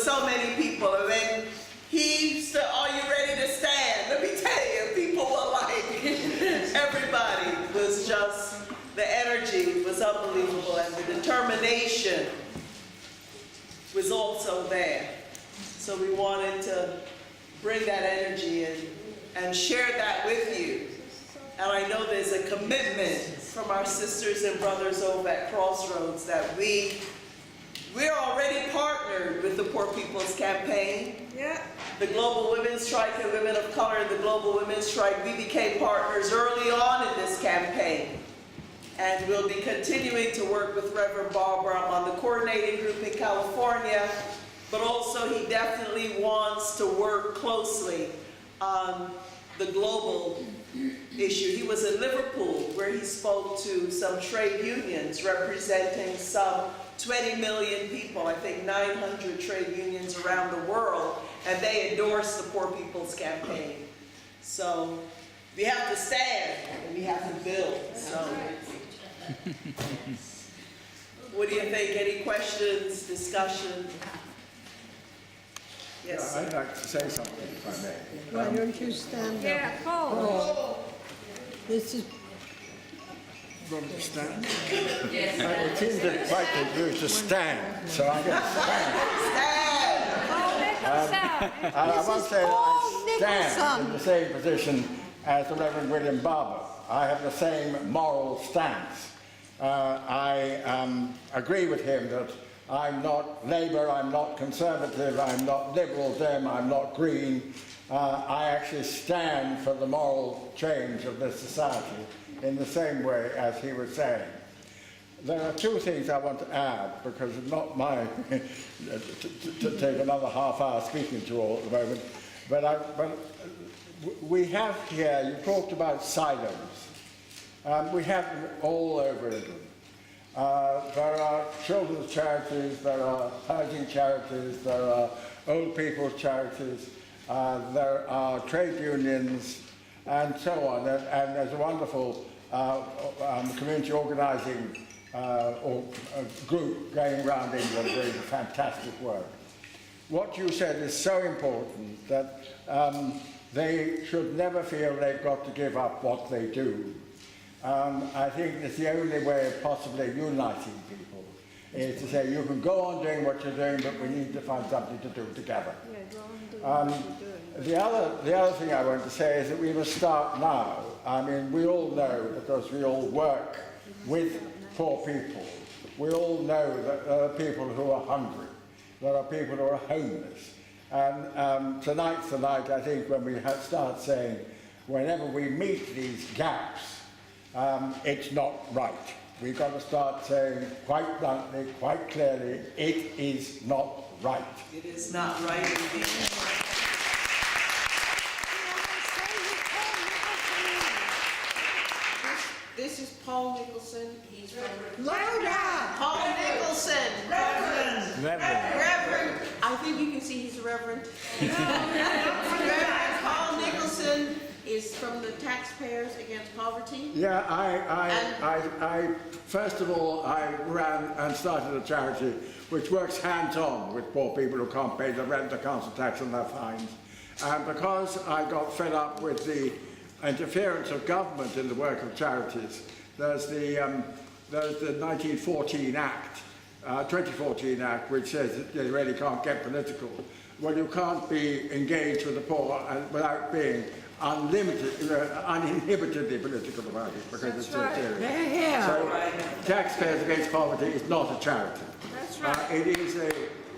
so many people. And then he said, "Are you ready to stand?" Let me tell you, people were like, everybody was just, the energy was unbelievable, and the determination was also there. So we wanted to bring that energy and share that with you. And I know there's a commitment from our sisters and brothers over at Crossroads that we're already partnered with the Poor People's Campaign. Yeah. The Global Women's Strike and Women of Color, the Global Women's Strike, we became partners early on in this campaign. And we'll be continuing to work with Reverend Barber. I'm on the coordinating group in California, but also he definitely wants to work closely on the global issue. He was in Liverpool where he spoke to some trade unions representing some 20 million people, I think 900 trade unions around the world, and they endorsed the Poor People's Campaign. So we have to stand and we have to build. So what do you think? Any questions, discussion? Yes. Yeah, I'd like to say something, if I may. Why don't you stand up? Yeah, Paul. This is, Want to stand? Yes. It seems quite confused to stand, so I'm going to stand. Stand! Paul Nicholson. I won't say that Paul I stand in Nicholson. the same position as the Reverend William Barber. I have the same moral stance. I agree with him that I'm not Labour, I'm not Conservative, I'm not Liberal Dem, I'm not Green. I actually stand for the moral change of this society in the same way as he was saying. There are two things I want to add, because it's not my to take another half hour speaking to all at the moment, but we have here, you talked about silos. We have them all over England. There are children's charities, there are housing charities, there are old people's charities, there are trade unions, and so on. And there's a wonderful community organising group going around England doing fantastic work. What you said is so important, that they should never feel they've got to give up what they do. I think it's the only way of possibly uniting people, is to say you can go on doing what you're doing, but we need to find something to do together. The other thing I want to say is that we must start now. I mean, we all know, because we all work with poor people, we all know that there are people who are hungry, there are people who are homeless. And tonight's the night, I think, when we start saying, whenever we meet these gaps, it's not right. We've got to start saying quite bluntly, quite clearly, it is not right. It is not right indeed. this is Paul Nicholson. He's from Louder! Paul Nicholson! Reverend! Reverend. I think you can see he's a reverend. Reverend Paul Nicholson is from the Taxpayers Against Poverty. Yeah, I first of all, I ran and started a charity which works hands-on with poor people who can't pay the rent, the council tax and their fines. And because I got fed up with the interference of government in the work of charities, there's the 1914 Act, 2014 Act, which says that they really can't get political. Well, you can't be engaged with the poor without being uninhibitedly political about it, because it's so serious. So, Taxpayers Against Poverty is not a charity. That's right. It is a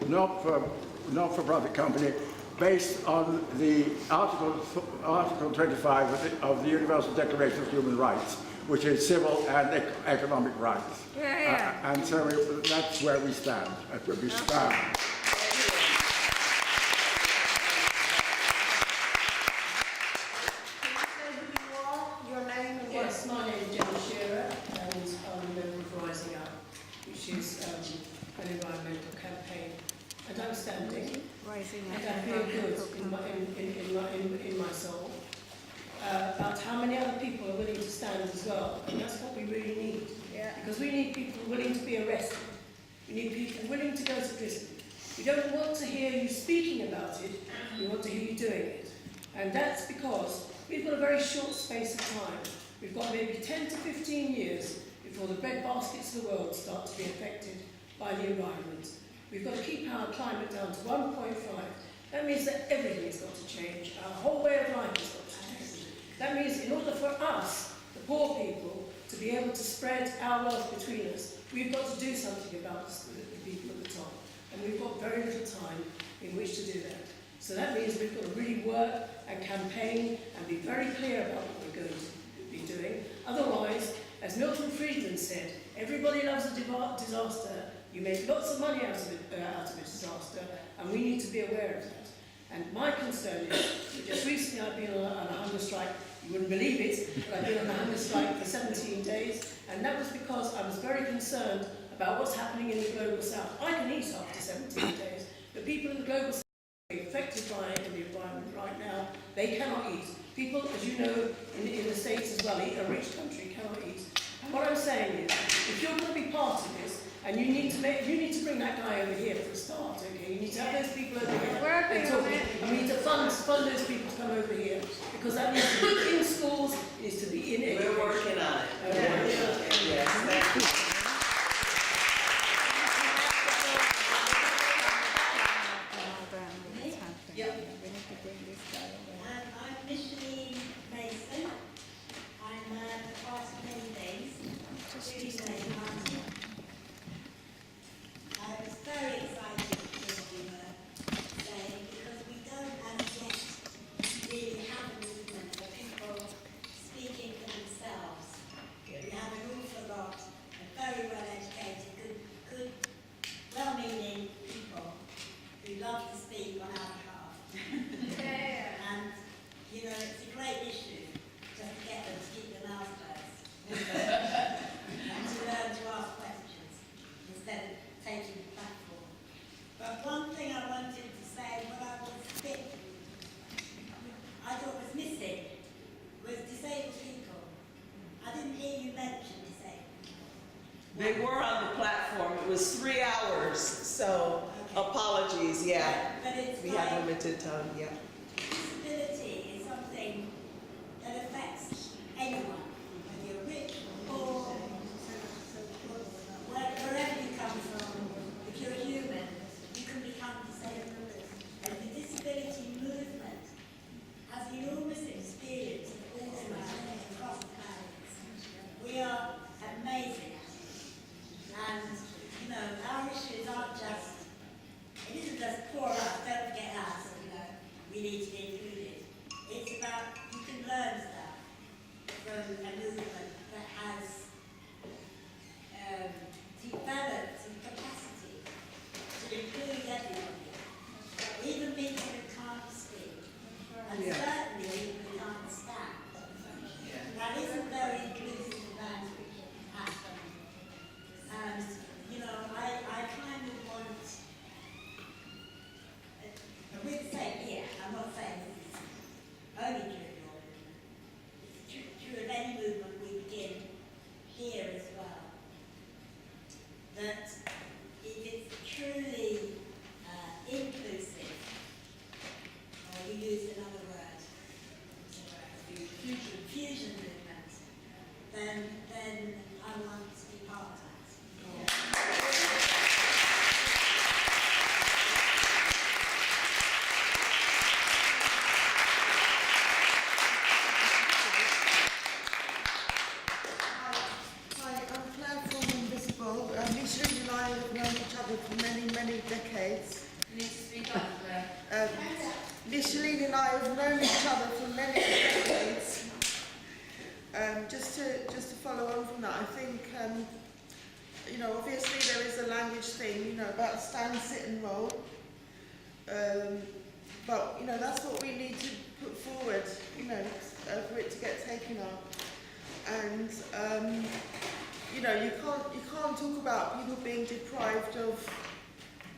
not-for-profit company based on the Article 25 of the Universal Declaration of Human Rights, which is civil and economic rights. Yeah. And so that's where we stand. That's where we stand. Yes, my name is Jenny Shearer, and I'm a member of Rising Up, which is an environmental campaign. And I'm standing, and I feel good in my soul about how many other people are willing to stand as well. And that's what we really need. Yeah. Because we need people willing to be arrested. We need people willing to go to prison. We don't want to hear you speaking about it, we want to hear you doing it. And that's because we've got a very short space of time. We've got maybe 10 to 15 years before the breadbaskets of the world start to be affected by the environment. We've got to keep our climate down to 1.5. That means that everything has got to change. Our whole way of life has got to change. That means in order for us, the poor people, to be able to spread our wealth between us, we've got to do something about the people at the top. And we've got very little time in which to do that. So that means we've got to really work and campaign and be very clear about what we're going to be doing. Otherwise, as Milton Friedman said, everybody loves a disaster. You make lots of money out of a disaster, and we need to be aware of that. And my concern is that just recently I've been on a hunger strike. You wouldn't believe it, but I've been on a hunger strike for 17 days, and that was because I was very concerned about what's happening in the global south. I can eat after 17 days, but people in the global south are affected by the environment right now. They cannot eat. People, as you know, in the States as well, a rich country cannot eat. And what I'm saying is, if you're going to be part of this, and you need to bring that guy over here for a start, okay? You need to have those people over here. You need to fund those people to come over here, because that needs to be in schools, it needs to be in education. We're working on it. Yes, thank you. I'm Micheline Mason. I'm a part of many things, including London. I was very excited to hear what you were saying, because we don't as yet really have a movement of people speaking for themselves. We have an awful lot of very well educated, good, well-meaning people who love to speak on our behalf. And, you know, it's a great issue just to get them to keep their mouths closed and to learn to ask questions instead of taking the platform. But one thing I wanted to say, what I was I thought was missing, was disabled people. I didn't hear you mention disabled people. They were on the platform. It was 3 hours, so apologies, yeah. But it's We like, have limited time, yeah. disability is something that affects anyone, whether you're rich or poor, wherever you come from. If you're human, you can become disabled. And the disability movement has enormous experience of organising across the planet. We are amazing at it. And, you know, our issues aren't just, it isn't just poor us, don't forget us, you know, we need to be included. It's about, you can learn stuff from a movement that has developed some capacity to include everybody, even people who can't speak, and certainly people who can't stand. That isn't very inclusive about us. And, you know, I kind of want, we'd say here, I'm not saying this is only true of your movement, it's true of any movement we begin here as well, that if it's truly inclusive, or you used another word, fusion movement, then I want to be part of that. Hi, I'm Claire from Invisible. Micheline and I have known each other for many, many decades. You need to speak up, Claire. Micheline and I have known each other for many decades. Just to follow on from that, I think, you know, obviously there is a language thing, you know, about stand, sit and roll. But, you know, that's what we need to put forward, you know, for it to get taken up. And you know, you can't talk about people being deprived of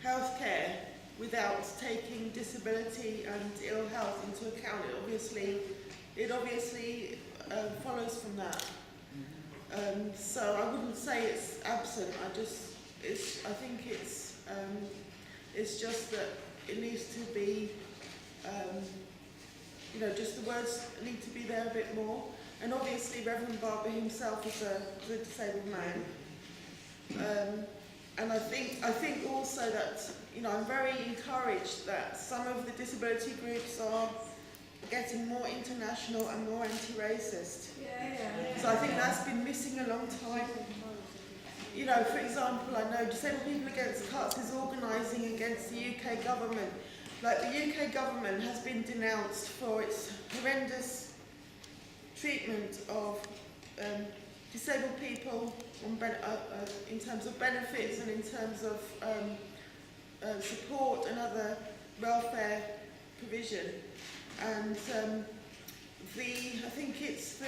healthcare without taking disability and ill health into account. It obviously follows from that. So I wouldn't say it's absent. I think it's It's just that it needs to be, you know, just the words need to be there a bit more. And obviously Reverend Barber himself is a disabled man. And I think also that, you know, I'm very encouraged that some of the disability groups are getting more international and more anti-racist. So I think that's been missing a long time. You know, for example, I know Disabled People Against Cuts is organising against the UK government. Like, the UK government has been denounced for its horrendous treatment of disabled people in terms of benefits and in terms of support and other welfare provision. And I think it's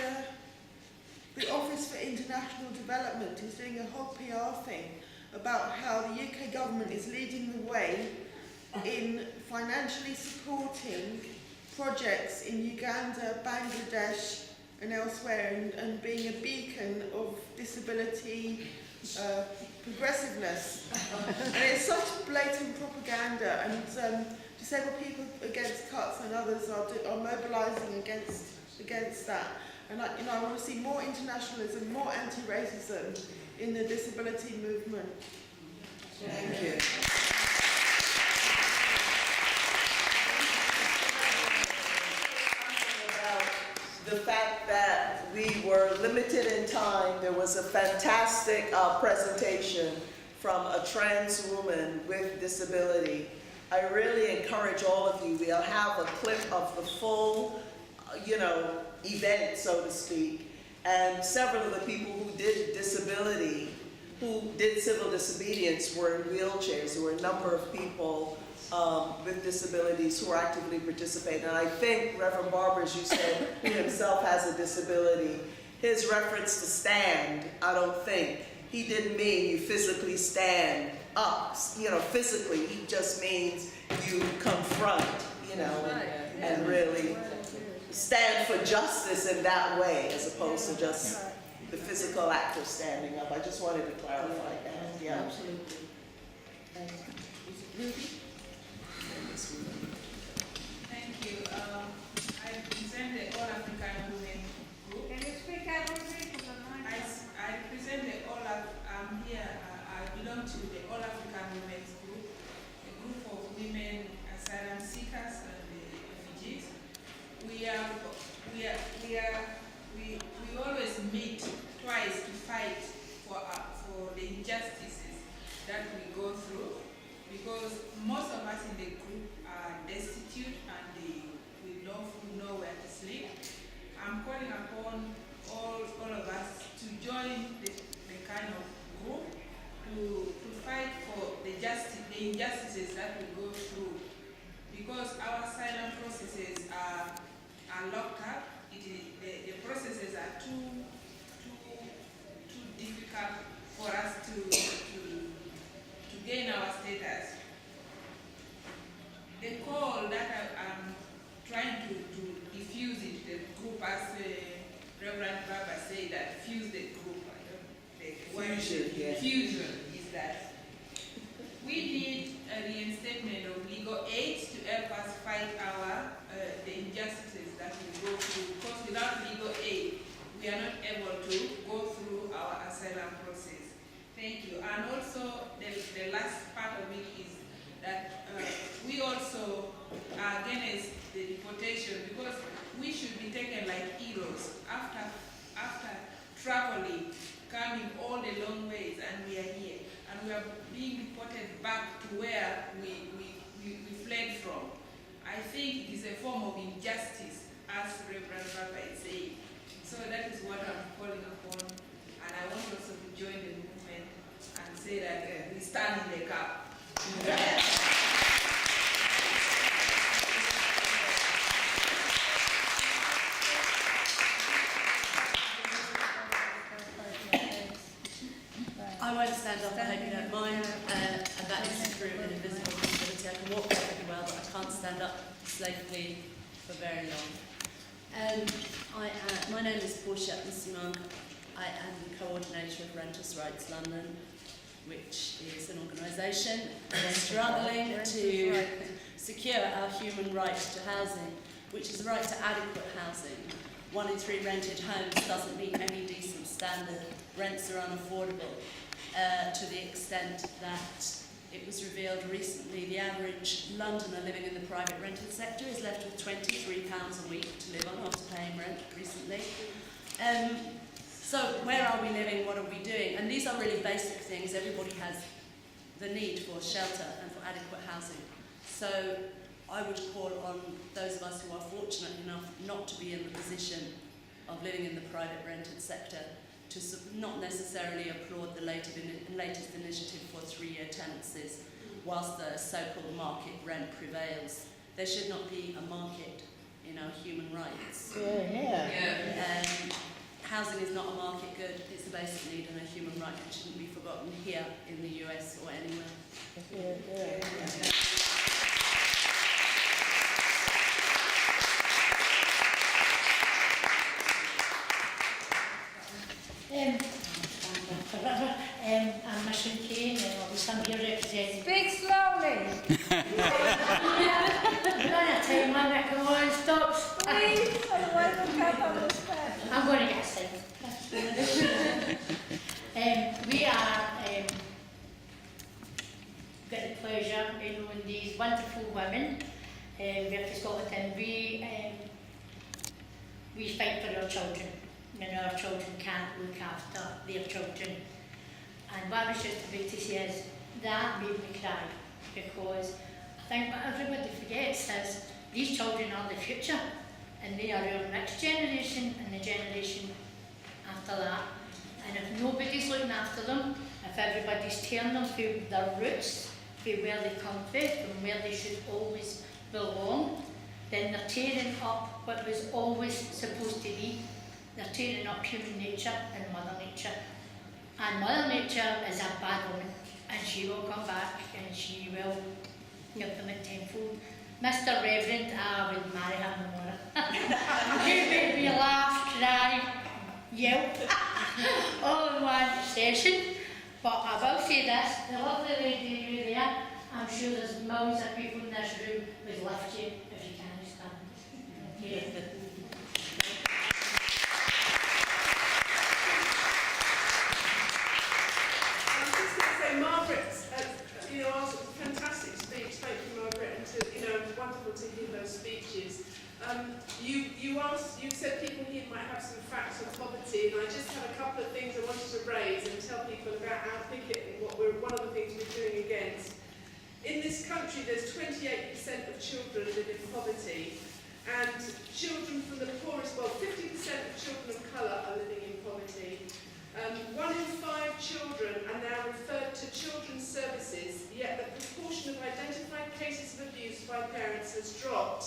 the Office for International Development is doing a whole PR thing about how the UK government is leading the way in financially supporting projects in Uganda, Bangladesh and elsewhere, and being a beacon of disability progressiveness. And it's such blatant propaganda, and Disabled People Against Cuts and others are mobilising against that. And I want to see more internationalism, more anti-racism in the disability movement. Thank you. The fact that we were limited in time, there was a fantastic presentation from a trans woman with disability. I really encourage all of you, we'll have a clip of the full, event, so to speak, and several of the people who did civil disobedience were in wheelchairs. There were a number of people with disabilities who are actively participating. And I think Reverend Barber, as you said, who himself has a disability, his reference to stand, I don't think, he didn't mean you physically stand up, physically. He just means you confront, and really stand for justice in that way, as opposed to just the physical act of standing up. I just wanted to clarify that. Yeah. Absolutely. Thank you. I represent the All African Women Group. Can you speak up a bit to the mic? I represent the I'm here. I belong to the All African Women's Group, a group of women asylum seekers and refugees. We always meet twice to fight for the injustices that we go through, because most of us in the group are destitute and we don't know where to sleep. I'm calling upon all of us to join the kind of group to fight for the injustices that we go through, because our asylum processes are locked up. The processes are too difficult for us to gain our status. The call that I'm trying to diffuse it, the group, as Reverend Barber said, that fuse the group. Fusion is that we need a reinstatement of legal aid to help us fight the injustices that we go through, because without legal aid, we are not able to go through our asylum process. Thank you. And also, the last part of it is that we also are against the deportation, because we should be taken like heroes after traveling, coming all the long ways, and we are here. And we are being deported back to where we fled from. I think it is a form of injustice, as Reverend Barber is saying. So that is what I'm calling upon. And I want also to join the movement and say that we stand in the gap. I won't stand up, I hope you don't mind, and that is through an invisible disability. I can walk perfectly well, but I can't stand up safely for very long. My name is Portia Nsimang. I am the coordinator of Renters' Rights London. which is an organisation struggling to secure our human right to housing, which is the right to adequate housing. 1 in 3 rented homes doesn't meet any decent standard. Rents are unaffordable to the extent that it was revealed recently the average Londoner living in the private rented sector is left with £23 a week to live on after paying rent recently. So where are we living? What are we doing? And these are really basic things. Everybody has the need for shelter and for adequate housing. So I would call on those of us who are fortunate enough not to be in the position of living in the private rented sector to not necessarily applaud the latest initiative for 3-year tenancies whilst the so-called market rent prevails. There should not be a market in our human rights. Housing is not a market good, it's a basic need and a human right and shouldn't be forgotten here in the US or anywhere. I'm Mission Kane and obviously I'm here representing... Speak slowly. I'm going to time limit, come on, stop. Please, otherwise we can't understand. I'm going to get sick. We are got the pleasure in knowing these wonderful women. We're from Scotland and we fight for our children. And our children can't look after their children. And what I was just about to say is that made me cry, because I think what everybody forgets is these children are the future and they are our next generation and the generation after that. And if nobody's looking after them, if everybody's tearing them through their roots, through where they come from where they should always belong, then they're tearing up what was always supposed to be. They're tearing up human nature and Mother Nature. And Mother Nature is a bad woman, and she will come back and she will give them a tenfold. Mr. Reverend, I would marry him tomorrow. You made me laugh, cry, yell, all in one session. But I will say this, the lovely lady you there, I'm sure there's millions of people in this room would lift you if you can't stand. Okay. Margaret, asked a fantastic speech. Thank you, Margaret, and wonderful to hear those speeches. You said people here might have some facts on poverty, and I just have a couple of things I wanted to raise and tell people about our picket and one of the things we're doing against. In this country, there's 28% of children live in poverty, and children from the poorest, 50% of children of colour are living in poverty. 1 in 5 children are now referred to children's services, yet the proportion of identified cases of abuse by parents has dropped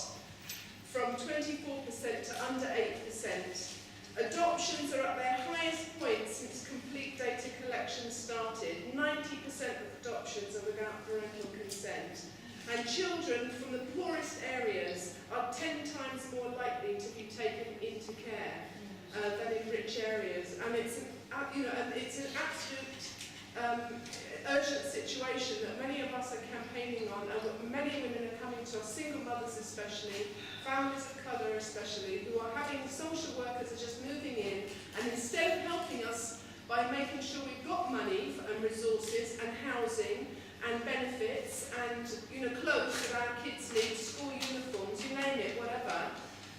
from 24% to under 8%. Adoptions are at their highest point since complete data collection started. 90% of adoptions are without parental consent. And children from the poorest areas are 10 times more likely to be taken into care than in rich areas. And it's an absolute urgent situation that many of us are campaigning on, and many women are coming to us, single mothers especially, families of colour especially, who are having social workers are just moving in, and instead of helping us by making sure we've got money and resources and housing and benefits and clothes that our kids need, school uniforms, you name it, whatever,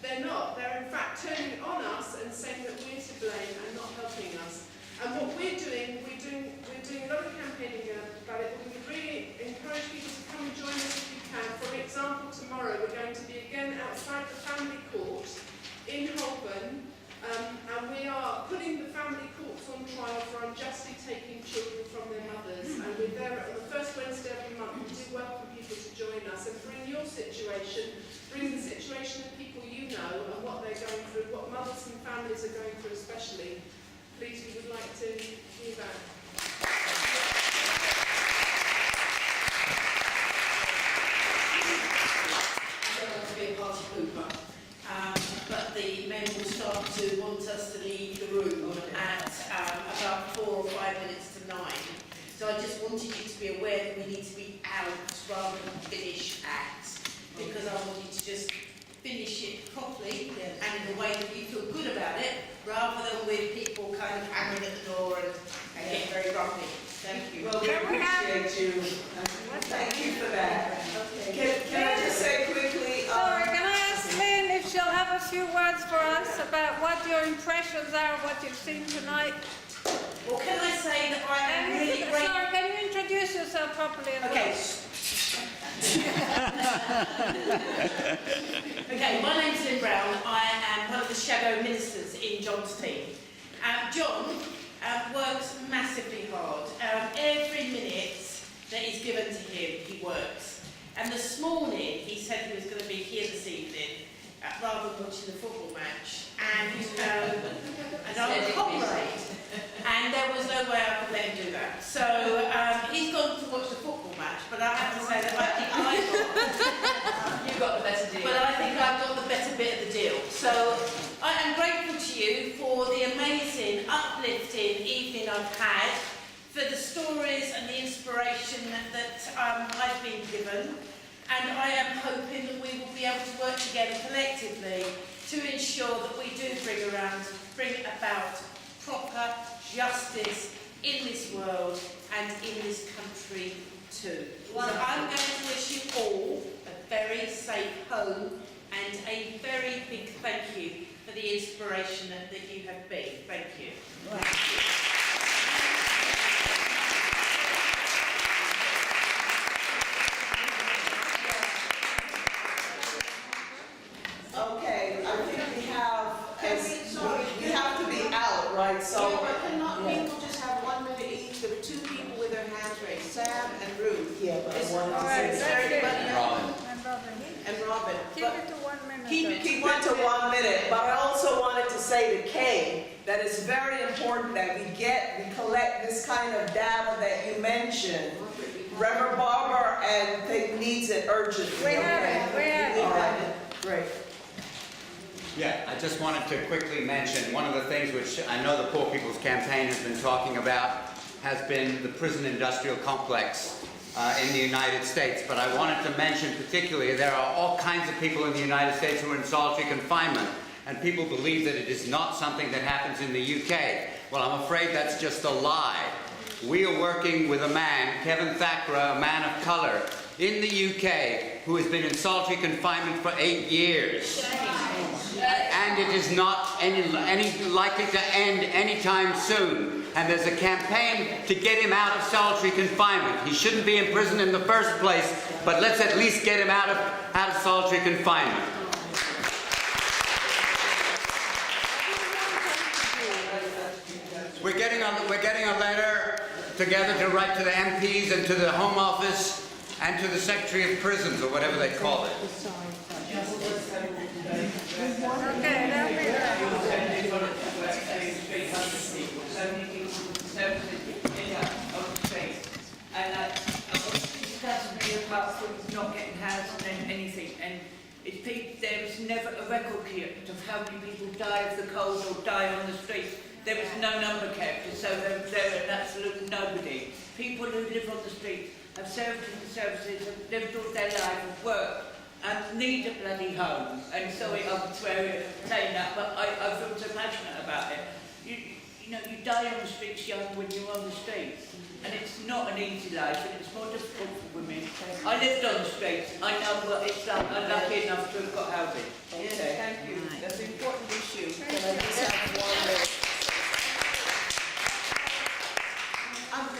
they're not. They're in fact turning it on us and saying that we're to blame and not helping us. And what we're doing a lot of campaigning about it, but we would really encourage people to come and join us if you can. For example, tomorrow we're going to be again outside the family court in Holborn, and we are putting the family courts on trial for unjustly taking children from their mothers. And we're there on the first Wednesday of the month. We do welcome people to join us and bring your situation, bring the situation of people you know and what they're going through, what mothers and families are going through especially. Please, we would like to hear that. I don't want to be a party pooper, but the men will start to want us to leave the room at about 4 or 5 minutes to 9. So I just because I want you to just finish it properly and in a way that you feel good about it, rather than with people kind of hammering at the door and getting very grumpy. Thank you. Well, we appreciate you. Thank you for that. Can I just say quickly? Sorry, can I ask Lynn if she'll have a few words for us about what your impressions are of what you've seen tonight? Well, can I say that I am really grateful? Sorry, can you introduce yourself properly as Okay. Okay, my name's Lynn Brown. I am one of the shadow ministers in John's team. John works massively hard. Every minute that is given to him, he works. And this morning, he said he was going to be here this evening, rather than watching the football match. And I was copyright. And there was no way I could let him do that. So he's gone to watch the football match, but I have to say that I think You got the better deal. but I think I've got the better bit of the deal. So I am grateful to you for the amazing, uplifting evening I've had, for the stories and the inspiration that I've been given. And I am hoping that we will be able to work together collectively to ensure that we do bring about proper justice in this world and in this country too. So I'm going to wish you all a very safe home and a very big thank you for the inspiration that you have been. Thank you. Okay, I think we have to be out, right? So. Yeah, but cannot people just have 1 minute each? There were two people with their hands raised, Sam and Ruth. Yeah, but I wanted All to right, say. Is there anybody else? And Robin. And Robin. Keep But it to 1 minute. Keep though. it to 1 minute, but I also wanted to say to Kay that it's very important that we collect this kind of data that you mentioned. Reverend Barber and they needs it urgently. We have okay? it, we have it. All right, great. Yeah, I just wanted to quickly mention one of the things which I know the Poor People's Campaign has been talking about has been the prison industrial complex in the United States. But I wanted to mention particularly there are all kinds of people in the United States who are in solitary confinement, and people believe that it is not something that happens in the UK. Well, I'm afraid that's just a lie. We are working with a man, Kevin Thakra, a man of colour, in the UK, who has been in solitary confinement for 8 years. And it is not any likely to end anytime soon. And there's a campaign to get him out of solitary confinement. He shouldn't be in prison in the first place, but let's at least get him out of solitary confinement. We're getting a letter together to write to the MPs and to the Home Office and to the Secretary of Prisons, or whatever they call it. Okay, that'll be right. And discussed me about things not getting housed and anything, and it's there is never a record kept of how many people die of the cold or die on the streets. There is no number kept, so there are absolutely nobody. People who live on the streets have services, have lived all their life, have worked, and need a bloody home. And sorry, I'm saying that, but I feel so passionate about it. You know, you die on the streets young when you're on the streets. And it's not an easy life, and it's more difficult for women. I lived on the streets. I know what it's like. I'm lucky enough to have got housing. Yes, thank you. That's an important issue. Can I just have 1 minute?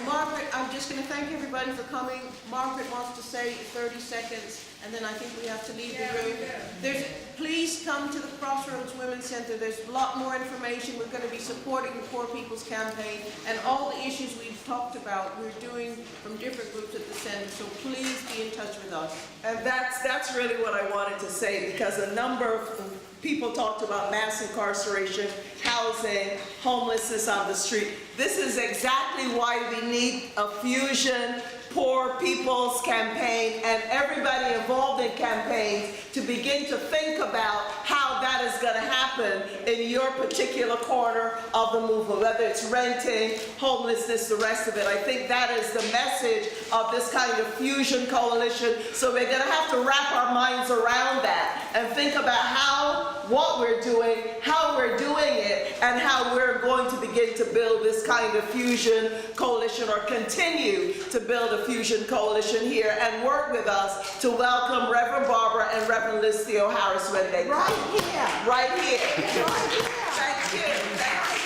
Margaret, I'm just going to thank everybody for coming. Margaret wants to say 30 seconds, and then I think we have to leave the room. Please come to the Crossroads Women's Center. There's a lot more information. We're going to be supporting the Poor People's Campaign, and all the issues we've talked about, we're doing from different groups at the center, so please be in touch with us. And that's really what I wanted to say, because a number of people talked about mass incarceration, housing, homelessness on the street. This is exactly why we need a fusion Poor People's Campaign and everybody involved in campaigns to begin to think about how how that is going to happen in your particular corner of the movement, whether it's renting, homelessness, the rest of it. I think that is the message of this kind of fusion coalition. So we're going to have to wrap our minds around that and think about what we're doing, how we're doing it, and how we're going to begin to build this kind of fusion coalition, or continue to build a fusion coalition here, and work with us to welcome Reverend Barbara and Reverend Liz Theo Harris when they come. Right here. Right here. Right here. Thank you. Thank you.